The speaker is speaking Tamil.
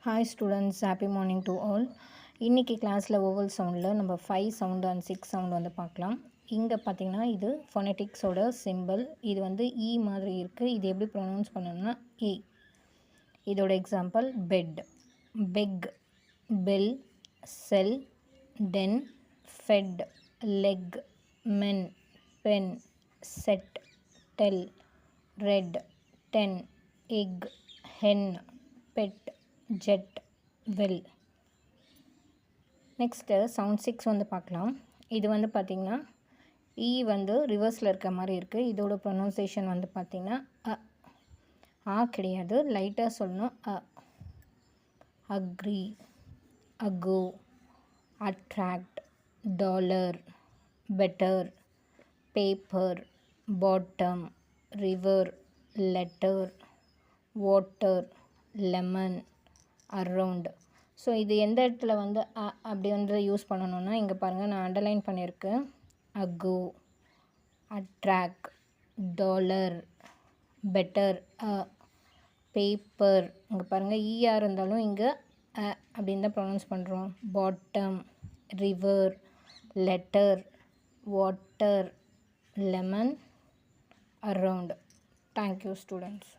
Hi students, happy morning to all. இன்னைக்கு கிளாஸில் ஓவல் சவுண்டில் நம்ம 5 சவுண்டு அண்ட் 6 சவுண்டு வந்து பார்க்கலாம். இங்கே பார்த்தீங்கன்னா இது ஃபொனெட்டிக்ஸோட சிம்பிள். இது வந்து இ மாதிரி இருக்குது. இது எப்படி ப்ரொனவுன்ஸ் பண்ணணும்னா ஏ. இதோட example bed, beg, bell, sell, ten, fed, leg, men, pen, set, tell, red, ten, egg, hen, bed, jet, well. Next sound 6 வந்து பார்க்கலாம். இது வந்து பார்த்திங்கன்னா இ வந்து ரிவர்ஸில் இருக்க மாதிரி இருக்குது. இதோட ப்ரொனவுன்சேஷன் வந்து பார்த்திங்கன்னா ஆ கிடையாது, லைட்டாக சொல்லணும். Agree, ago, attract, dollar, better, paper, bottom, river, letter, water, lemon, around. So இது எந்த இடத்துல வந்து அப்படி வந்து யூஸ் பண்ணணுன்னா இங்கே பாருங்கள், நான் அண்டர்லைன் பண்ணியிருக்கேன். Ago, attract, dollar, better, paper. இங்கே பாருங்கள், ஈஆர் இருந்தாலும் இங்கே அப்படின்னு தான் ப்ரொனவுன்ஸ் பண்ணுறோம். Bottom, river, letter, water, lemon, around. Thank you students.